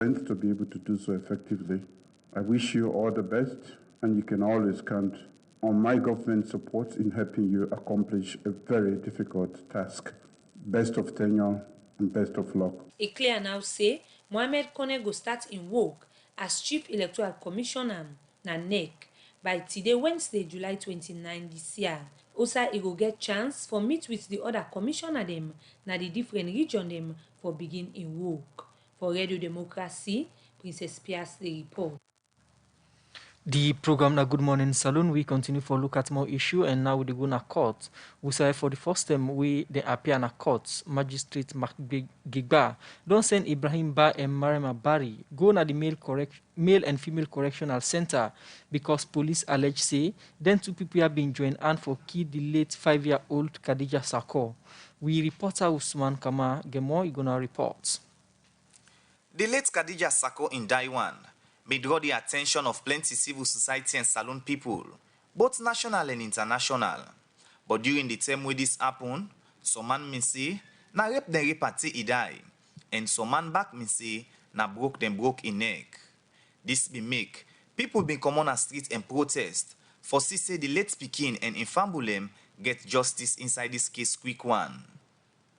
to be able to do so effectively. I wish you all the best, and you can always count on my government support in helping you accomplish a very difficult task. Best of tenure and best of luck. E clear now say Mohammed Kone go start im work as Chief Electoral Commissioner na NEC by today Wednesday, July 29 this year. Also, e go get chance for meet with the other commissioner dem na the different region dem for begin im work. For Radio Democracy, Princess Pias dey report. The program na Good Morning Saloon. We continue for look at more issue, and now we go na court. We say for the first time we they appear na court. Magistrate Mark Gigba don't send Ibrahim Ba and Mariam Bari go na the male and female correctional center because police allege say then two people have been joined and for kill the late 5-year-old Khadija Sako. We reporter Usman Kama Gemo you gonna report. The late Khadija Sako in Taiwan may draw the attention of plenty civil society and saloon people, both national and international. But during the time where this happened, some man may say, na rape den rape ati he die, and some man back may say, na broke in neck. This be make people bin come on a street and protest for see say the late Pekin and Infambulem get justice inside this case quick one.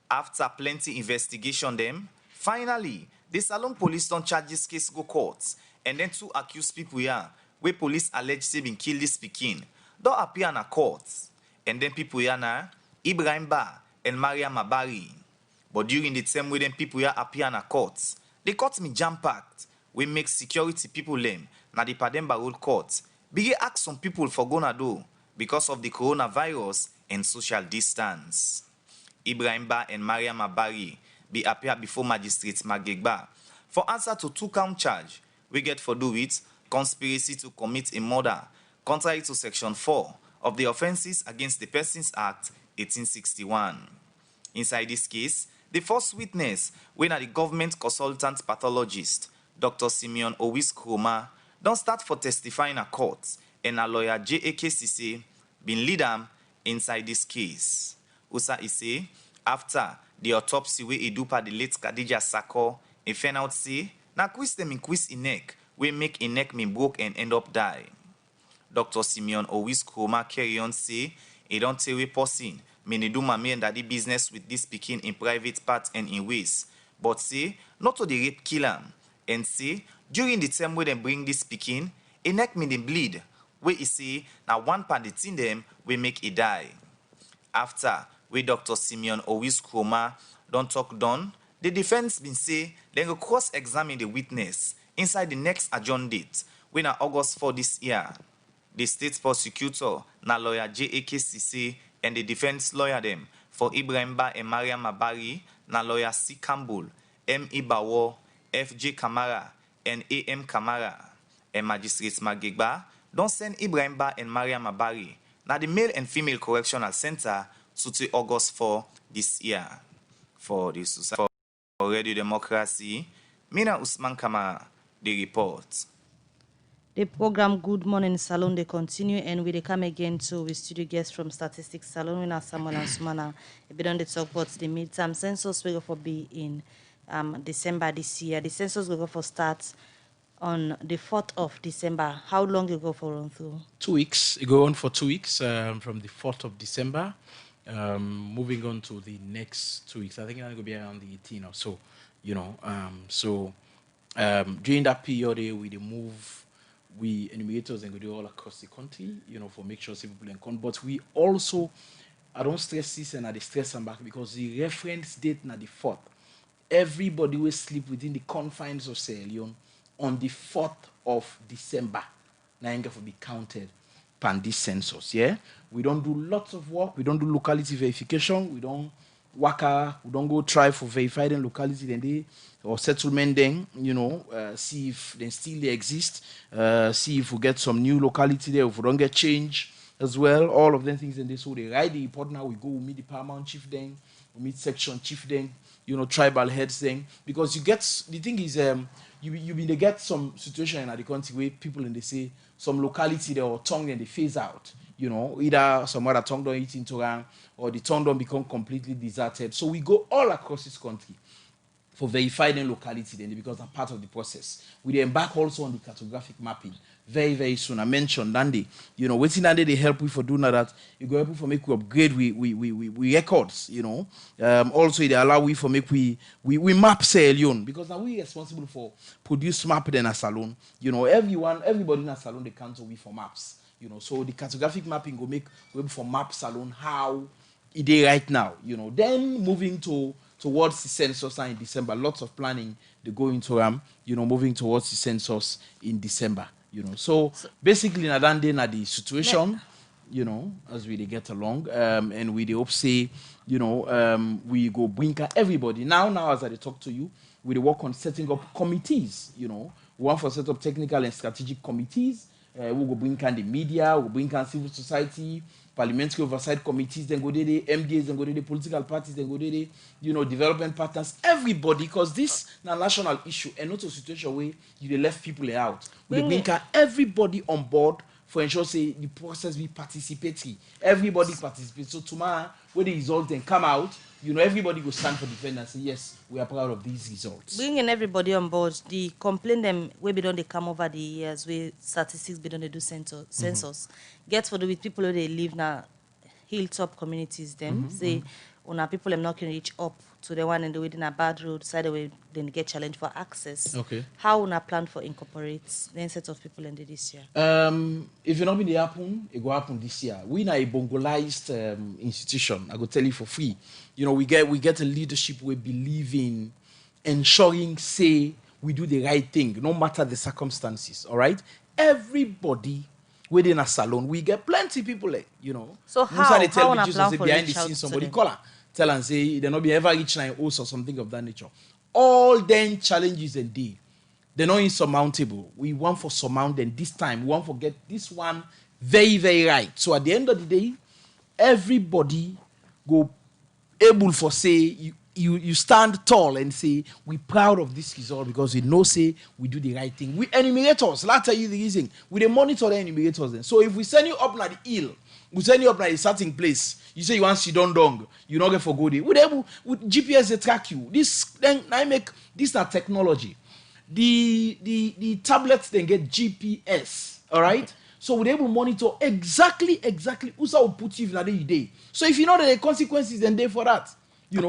After plenty investigation them, finally, the Salon police don't charge this case go court, and then two accused people here, where police allege say been kill this Pekin, don't appear in a court. And then people here na Ibrahim Ba and Mariam Mabari. But during the time where them people here appear in a court, the court me jam-packed. We make security people lame na the Pademba Road Court. Biggie ask some people for gonna do because of the coronavirus and social distance. Ibrahim Ba and Mariam Mabari be appear before Magistrate Magegba for answer to 2-count charge we get for do with conspiracy to commit a murder contrary to Section 4 of the Offences Against the Persons Act 1861. Inside this case, the first witness, when the government consultant pathologist, Dr. Simeon Owis Kroma, don't start for testifying a court, and a lawyer J.A.K.C.C. been lead am inside this case. Usa say, after the autopsy we edupa the late Khadija Sako, e found out say, na quiz them in quiz in neck, we make a neck me broke and end up die. Dr. Simeon Owis Kroma carry on say, he don't tell we person, me do mommy and daddy business with this Pekin in private part and in ways, but say, not to the rape kill am, and say, during the time where them bring this Pekin, a neck me dem bleed, where he say, na one part the thing them, we make it die. After, we Dr. Simeon Owis Kroma don't talk done, the defense been say, then go cross-examine the witness inside the next adjourned date, when na August 4 this year. The state prosecutor, na lawyer J.A.K.C.C. and the defense lawyer them for Ibrahim Ba and Mariam Mabari, na lawyer C. Campbell, M. Ibawo, F.J. Kamara, and A.M. Kamara. And Magistrate Magegba don't send Ibrahim Ba and Mariam Mabari, na the male and female correctional center, to August 4 this year. For the society. For Radio Democracy, Mina Usman Kama, the report. The program Good Morning Salon they continue, and we come again to with studio guests from Statistics Salon. We now Samuel and Sumana. A bit on the talk about the midterm census we go for be in December this year. The census will go for start on the 4th of December. How long you go for run through? 2 weeks. It go on for 2 weeks from the 4th of December. Moving on to the next 2 weeks. I think it's going to be around the 18th or so. During that period, we enumerators and go do all across the country, for make sure people can come. But we also, I don't stress this and I stress them back because the reference date na the 4th. Everybody will sleep within the confines of Sierra Leone on the 4th of December. Now you will be counted pan this census, yeah? We don't do lots of work. We don't do locality verification. We don't we don't go try for verified locality then they or settlement then, see if they still exist, see if we get some new locality there, if we don't get change as well, all of them things and this. So they write the report now, we go meet the paramount chief then, we meet section chief then, tribal heads then. Because you get, the thing is, you may get some situation in the country where people and they say some locality there or tongue and they phase out. Either some other tongue don't eat into or the tongue don't become completely deserted. So we go all across this country. for verifying the locality then because they're part of the process. We dey embark also on the cartographic mapping very, very soon. I mentioned Dandy, waiting Dandy they help we for doing that. You go help we for make we upgrade we records, also they allow we for make we map say alone because now we responsible for produce map then a salon. Everybody in a salon they count we for maps. So the cartographic mapping go make we for map salon how it is right now. Then moving towards the census in December. Lots of planning they go into moving towards the census in December. So basically na the situation, as we dey get along, and we dey hope say, we go bring everybody. Now as I dey talk to you, we dey work on setting up committees, we want for set up technical and strategic committees. We go bring the media, we go bring civil society, parliamentary oversight committees, then go there, MDAs, then go there, political parties, then go there, development partners, everybody, because this is a national issue and not a situation where you left people out. We bring everybody on board for ensure say the process be participatory. Everybody participates. So tomorrow, when the results then come out, everybody will stand for defense and say, yes, we are proud of these results. Bringing everybody on board, the complaint them where be done they come over the years, where statistics be done they do census. Get for the with people who they live now hilltop communities them. Say when people them not can reach up to the one in the within a bad road, side away then get challenged for access. Okay. How una plan for incorporate the set of people in this year? If it not be the happen, it go happen this year. We na a bongolized institution. I go tell you for free. We get a leadership we believe in ensuring say we do the right thing, no matter the circumstances. All right, everybody within a salon, we get plenty people So how they tell una me plan say for behind reach the out scenes to somebody them? call her, tell and say they not be ever reach 9 or something of that nature. All then challenges and day. They're not insurmountable. We want for surmount them this time. We want to get this one very, very right. So at the end of the day, everybody go able for say you stand tall and say we proud of this result because we know say we do the right thing. We enumerators, let's tell you the reason. We dey monitor the enumerators then. So if we send you up na the hill, we send you up na a certain place, you say you want sit down dung, you not get for go there. We able with GPS they track you. This then I make this na technology. The tablets then get GPS, all right? Okay. So we're able to monitor exactly who's will put you in a day. So if you know the consequences then day for that,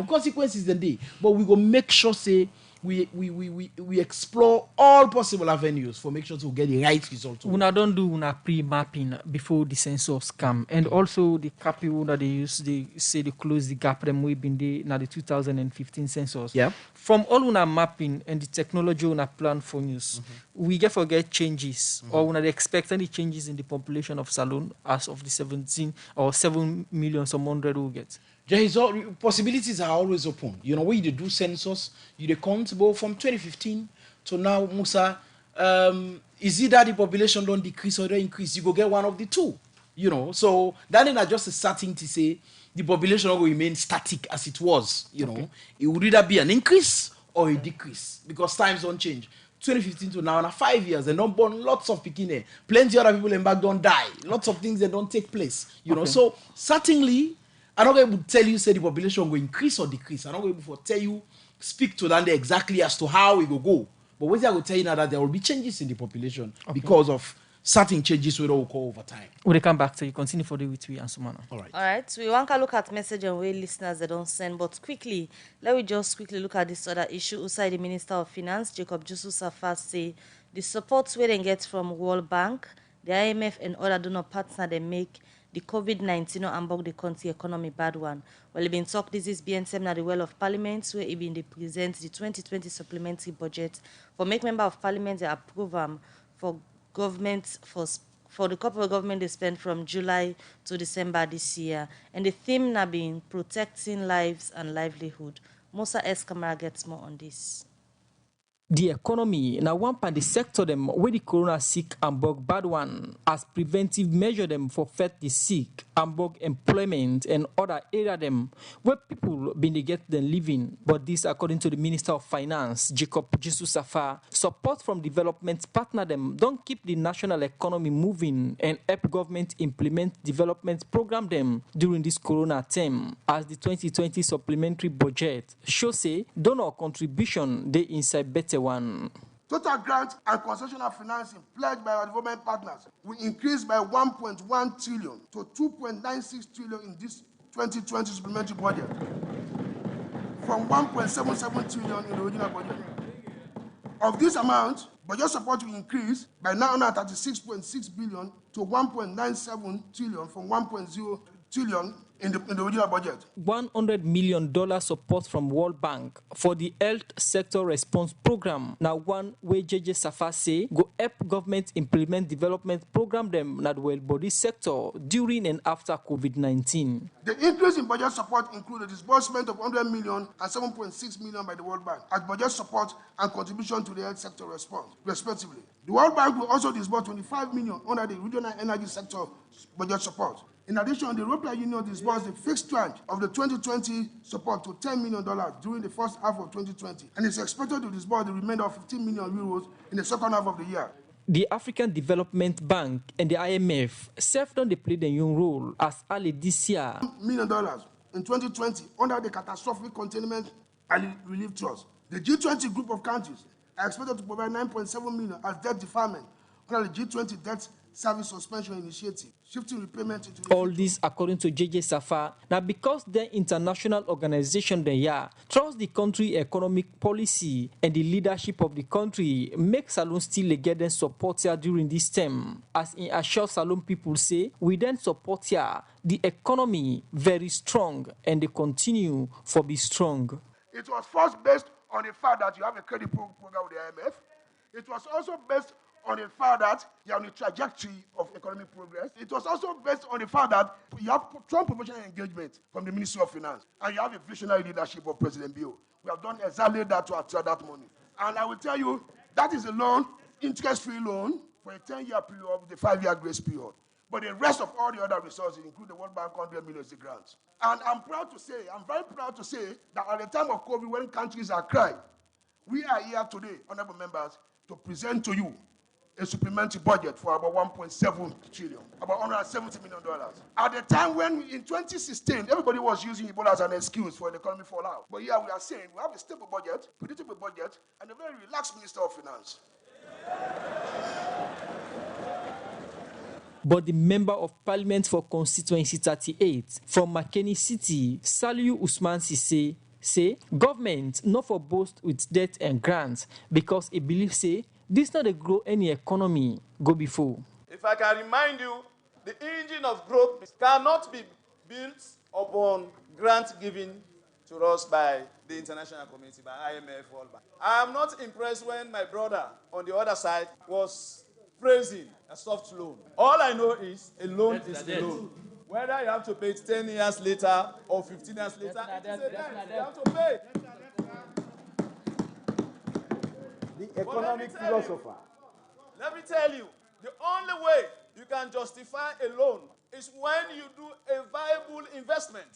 consequences then day. But we go make sure say we explore all possible avenues for make sure to get the right result. Una don't do una pre-mapping before the census come, and also the capital that they use, they say they close the gap them we been there now the 2015 census. Yeah. From all una mapping and the technology una plan for use, we get forget changes or una expect any changes in the population of Salone as of the 17 or 7 million some hundred will get. There is possibilities are always open. When you do census, you count both from 2015 to now, Musa. Is it that the population don't decrease or don't increase? You go get one of the two. So that is not just a starting to say the population will remain static as it was. It would either be an increase or a decrease because times don't change. 2015 to now, 5 years, they don't born lots of Pekine. Plenty other people in back don't die. Lots of things that don't take place. So certainly. I'm not able to tell you say the population will increase or decrease. I'm not able to tell you, speak to that exactly as to how it will go. But what I will tell you now that there will be changes in the population because of certain changes we will occur over time. We'll come back to you. Continue for the with we and Sumana. All right. All right. So we want to look at message and way listeners they don't send, but quickly, let me just quickly look at this other issue. Usai the Minister of Finance, Jacob Jususa first say the support we they get from World Bank, the IMF and other donor partners they make the COVID-19 no ambog the country economy bad one. Well, been talk this is BNSM na the well of parliament where even they present the 2020 supplementary budget for make member of parliament they approve for government for the corporate government they spend from July to December this year. And the theme na been protecting lives and livelihood. Musa S. Kamara gets more on this. The economy now one part the sector them where the corona sick and bug bad one as preventive measure them for fet the sick and bug employment and other area them where people been they get them living. But this according to the Minister of Finance, Jacob Jesus Safa, support from development partner them don't keep the national economy moving and help government implement development program them during this corona term. As the 2020 supplementary budget show say donor contribution they inside better one. Total grant and concessional financing pledged by our development partners will increase by 1.1 trillion to 2.96 trillion in this 2020 supplementary budget, from 1.77 trillion in the original budget. Of this amount, budget support will increase by 936.6 billion to 1.97 trillion from 1.0 trillion in the original budget. $100 million support from World Bank for the health sector response program. Now one way JJ Safa say go help government implement development program them not well body sector during and after COVID-19. The increase in budget support includes the disbursement of 100 million and 7.6 million by the World Bank as budget support and contribution to the health sector response, respectively. The World Bank will also disburse 25 million under the regional energy sector budget support. In addition, the European Union disbursed the fixed tranche of the 2020 support to $10 million during the first half of 2020, and is expected to disburse the remainder of 15 million euros in the second half of the year. The African Development Bank and the IMF served on the played a young role as early this year. $1 million in 2020 under the Catastrophic Containment and Relief Trust. The G20 group of countries are expected to provide 9.7 million as debt deferment under the G20 debt service suspension initiative, shifting repayment into all this according to JJ Safa. Now because the international organization they are trust the country economic policy and the leadership of the country make Salone still get them support here during this term. As in assure Salone people say, we then support here the economy very strong and they continue for be strong. It was first based on the fact that you have a credit program with the IMF. It was also based on the fact that you are on the trajectory of economic progress. It was also based on the fact that you have strong professional engagement from the Ministry of Finance, and you have a visionary leadership of President Bio. We have done exactly that to attract that money. And I will tell you, that is a loan, interest-free loan, for a 10-year period with a 5-year grace period. But the rest of all the other resources, include the World Bank 100 million grants. And I'm very proud to say that at the time of COVID, when countries are crying, we are here today, honorable members, to present to you a supplementary budget for about 1.7 trillion, about $170 million. At the time when, in 2016, everybody was using Ebola as an excuse for an economic fallout. But here we are saying we have a stable budget, predictable budget, and a very relaxed Minister of Finance. But the member of parliament for constituency 38 from Makeni City, Saliu Usman Sise, say government not for boast with debt and grants because he believes say this not a grow any economy go before. If I can remind you, the engine of growth cannot be built upon grant given to us by the international community, by IMF, World Bank. I am not impressed when my brother on the other side was praising a soft loan. All I know is a loan is a loan. Whether you have to pay it 10 years later or 15 years later, it is a debt. You have to pay. The economic philosopher. Let me tell you, the only way you can justify a loan is when you do a viable investment.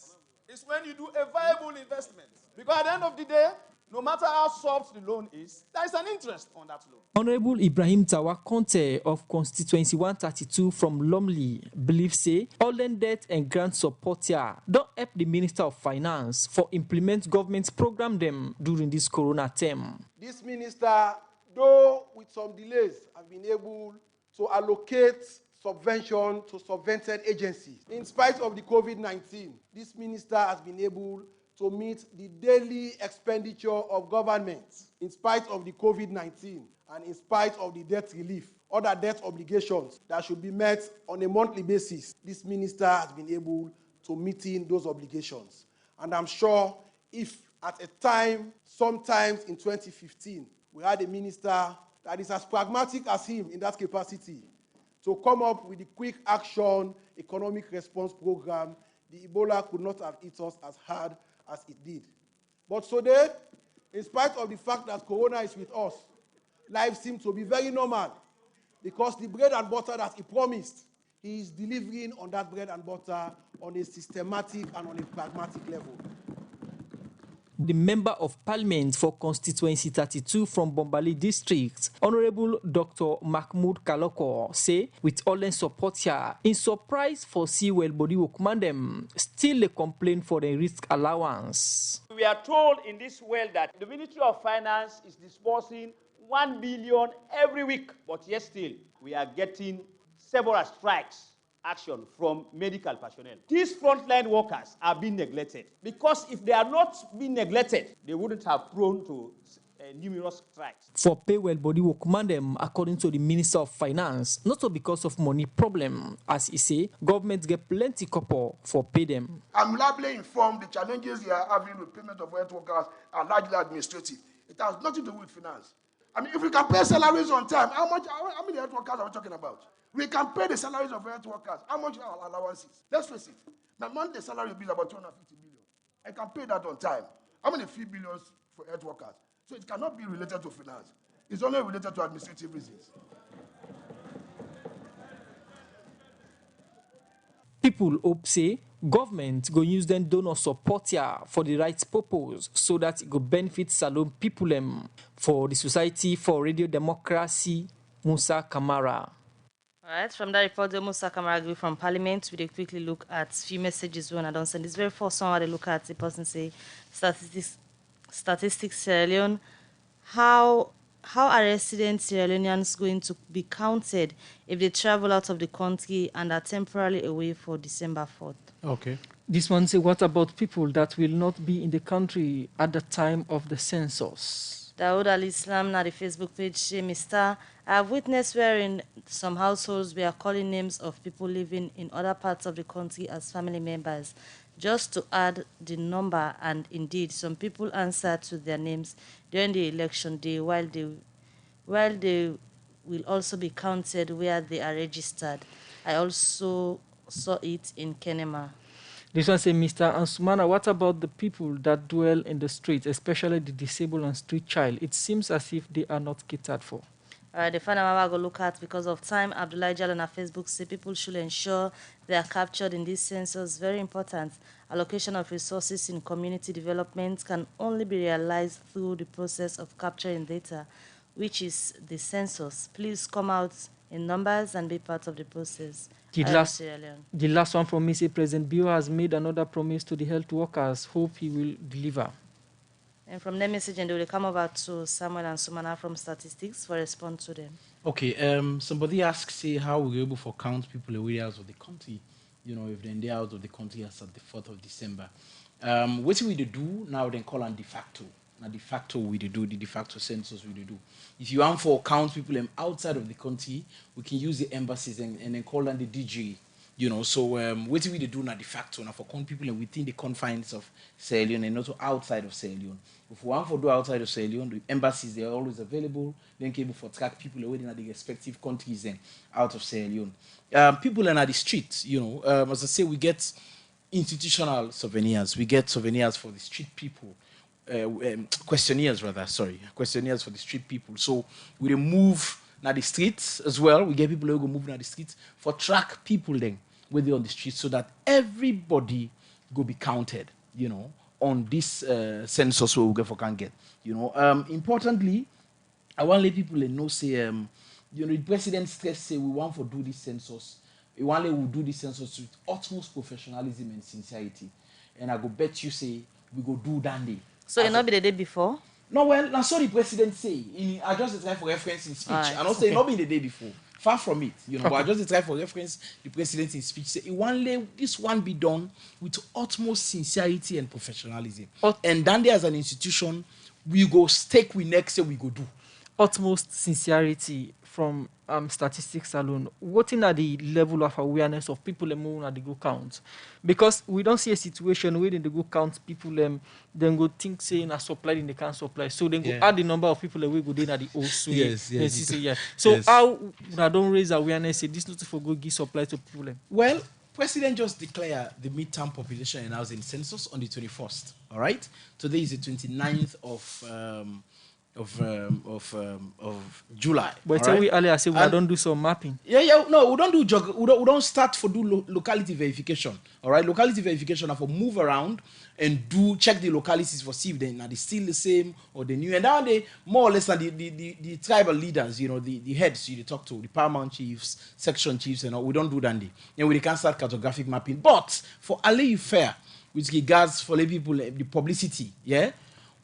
It's when you do a viable investment. Because at the end of the day, no matter how soft the loan is, there is an interest on that loan. Honorable Ibrahim Tawa Conte of Constituency 132 from Lumley believes say all the debt and grant support here don't help the Minister of Finance for implement government program them during this corona term. This minister, though with some delays, have been able to allocate subvention to subvented agencies. In spite of the COVID-19, this minister has been able to meet the daily expenditure of government in spite of the COVID-19 and in spite of the debt relief, other debt obligations that should be met on a monthly basis. This minister has been able to meet in those obligations. And I'm sure if at a time, sometimes in 2015, we had a minister that is as pragmatic as him in that capacity to come up with the quick action economic response program, the Ebola could not have hit us as hard as it did. But today, In spite of the fact that Corona is with us, life seems to be very normal because the bread and butter that he promised, he is delivering on that bread and butter on a systematic and on a pragmatic level. The Member of Parliament for Constituency 32 from Bombali District, Honorable Dr. Mahmoud Kaloko, say with all the support here, in surprise for Sewell Body Wokmandem, still a complaint for the risk allowance. We are told in this world that the Ministry of Finance is disbursing 1 billion every week, but yet still we are getting several strikes action from medical personnel. These frontline workers are being neglected because if they are not being neglected, they wouldn't have prone to numerous strikes. For pay well body Wokmandem, according to the Minister of Finance, not so because of money problem, as he say, government get plenty couple for pay them. I'm reliably informed the challenges they are having with payment of health workers are largely administrative. It has nothing to do with finance. I mean, if we can pay salaries on time, how many health workers are we talking about? We can pay the salaries of health workers. How much are allowances? Let's face it. My monthly salary will be about 250 billion. I can pay that on time. How many fee billions for health workers? So it cannot be related to finance. It's only related to administrative reasons. People hope say government go use them donor support here for the right purpose so that it go benefit Salone people for the Society for Radio Democracy, Musa Kamara. All right, from that report, the Musa Kamara from Parliament, we quickly look at few messages when I don't send this very first one. They look at the person say statistics Sierra Leone. How are resident Sierra Leoneans going to be counted if they travel out of the country and are temporarily away for December 4th? Okay. This one say, what about people that will not be in the country at the time of the census? Dawood Al Islam na the Facebook page say, Mr. I have witnessed where in some households we are calling names of people living in other parts of the country as family members, just to add the number, and indeed some people answer to their names during the election day while they will also be counted where they are registered. I also saw it in Kenema. This one say, Mr. Ansumana, what about the people that dwell in the streets, especially the disabled and street child? It seems as if they are not catered for. All right, the final one I go look at because of time. Abdullah Jal on our Facebook say people should ensure they are captured in this census. Very important. Allocation of resources in community development can only be realized through the process of capturing data, which is the census. Please come out in numbers and be part of the process. The last one from me say President Bio has made another promise to the health workers. Hope he will deliver. And from their message, and they will come over to Samuel and Sumana from statistics for response to them. Okay, somebody asks, say, how we're able to count people away out of the country, if they're out of the country as of the 4th of December. What we do now, then call on de facto. Now, de facto we do, the de facto census we do. If you want to count people outside of the country, we can use the embassies and then call on the DJ. So what we do now de facto now for count people within the confines of Sierra Leone and not outside of Sierra Leone. If we want to do outside of Sierra Leone, the embassies they are always available. Then able for track people away in the respective countries and out of Sierra Leone. People are the streets. As I say, we get institutional souvenirs. We get souvenirs for the street people. Questionnaires for the street people. So we move now the streets as well. We get people who go move now the streets for track people then where they on the streets so that everybody go be counted, on this census where we get for can get. Importantly, I want to let people know say the president stress say we want to do this census. We want to do this census with utmost professionalism and sincerity. And I go bet you say we go do that day. So it not be the day before? No, well, that's what the president say. I just try for reference in speech. I don't say not be the day before. Far from it, but I just try for reference the president in speech. Say, this one be done with utmost sincerity and professionalism. And then there as an institution, we go stake we next year we go do. Utmost sincerity from statistics alone. What in the level of awareness of people at the go count? Because we don't see a situation where they go count people then go think saying a supply in the can supply. So then go add the number of people we go in at the also. Yes. So how I don't raise awareness say this not for go give supply to people? Well, President just declared the midterm population and housing census on the 21st. All right. Today is the 29th of July. But all tell right? we earlier, say we And- don't do some mapping. Yeah. No, we don't do we don't start for do locality verification. All right, locality verification are for move around and check the localities for see if they are they still the same or the new. And now they more or less are the tribal leaders, the heads you talk to, the paramount chiefs, section chiefs, and all. We don't do that. And we can start cartographic mapping. But for allay fair, with regards for the people the publicity, yeah,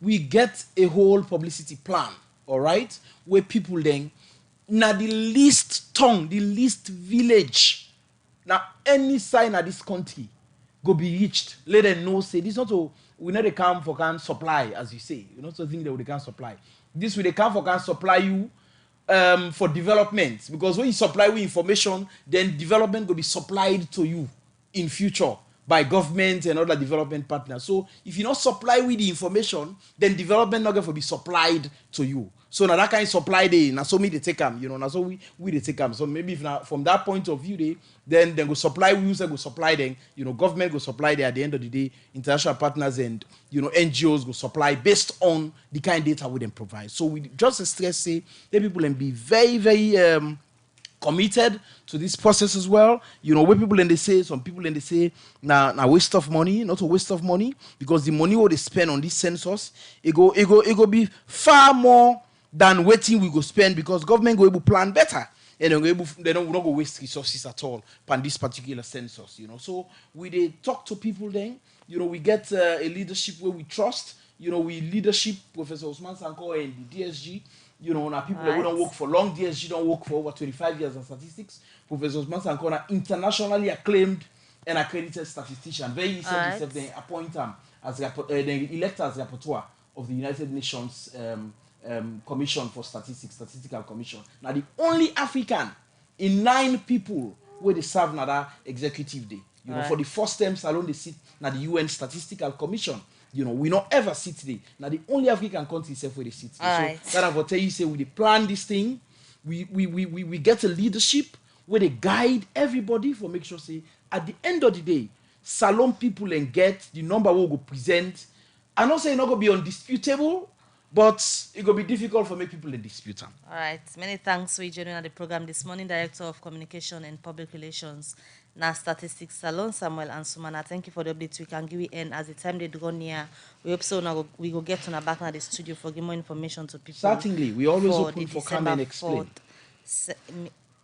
we get a whole publicity plan. All right, where people then. Now the least town, the least village, now any sign of this country go be reached. Let them know say this not to we know they come for can supply as you say. You know so think that they can supply. This way they come for can supply you for development because when you supply with information, then development will be supplied to you in future by government and other development partners. So if you not supply with the information, then development not going to be supplied to you. So now that kind of supply they now so me they take them, now so we they take them. So maybe if now from that point of view then go supply we go supply them, government go supply there at the end of the day, international partners and NGOs go supply based on the kind of data we then provide. So we just stress say let people and be very, very committed to this process as well. Where people and they say, some people and they say, now waste of money, not a waste of money, because the money what they spend on this census, it go be far more than waiting we go spend because government go able plan better. And they don't go waste resources at all on this particular census, So they talk to people then, we get a leadership where we trust, we leadership, Professor Osman Sanko and the DSG, now people that don't work for long, DSG don't work for over 25 years in statistics. Professor Osman Sankona, internationally acclaimed and accredited statistician. Very easy to they appoint him as they elect as rapporteur of the United Nations Commission for Statistics, Statistical Commission. Now the only African in 9 people where they serve another executive day. For the first time, Salon they sit now the UN Statistical Commission. We not ever sit there. Now the only African country is where they sit. So that I will tell you, say we plan this thing, we get a leadership where they guide everybody for make sure say at the end of the day, Salon people and get the number we go present. I not say it's not gonna be undisputable, but it will be difficult for make people to dispute them. All right. Many thanks for joining the program this morning, Director of Communication and Public Relations, NAS Statistics Salon, Samuel and Sumana. Thank you for the updates we can give you. And as the time they draw near, we hope so now we will get on back now the studio for give more information to people. Certainly, we always open for come and explain.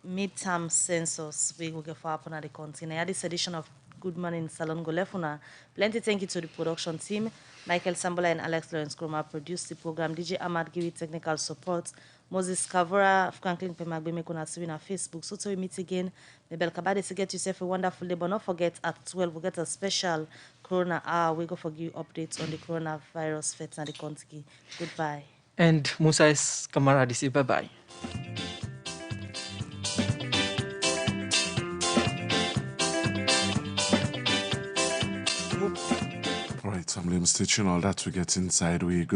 Midterm census we will get for happen at the continent. This edition of Good Morning Salon Golefuna. Plenty thank you to the production team. Michael Sambola and Alex Lawrence Kroma produced the program. DJ Ahmad give it technical support. Moses Kavura, Franklin Pemagbe Mekuna Siwin on Facebook. So till we meet again, Mabel Kabade to get yourself a wonderful day. But don't forget at 12 we'll get a special Corona hour. We go for you updates on the coronavirus feds and the country. Goodbye. And Musa is Kamara this bye bye. Right, I'm stitching all that to get inside. We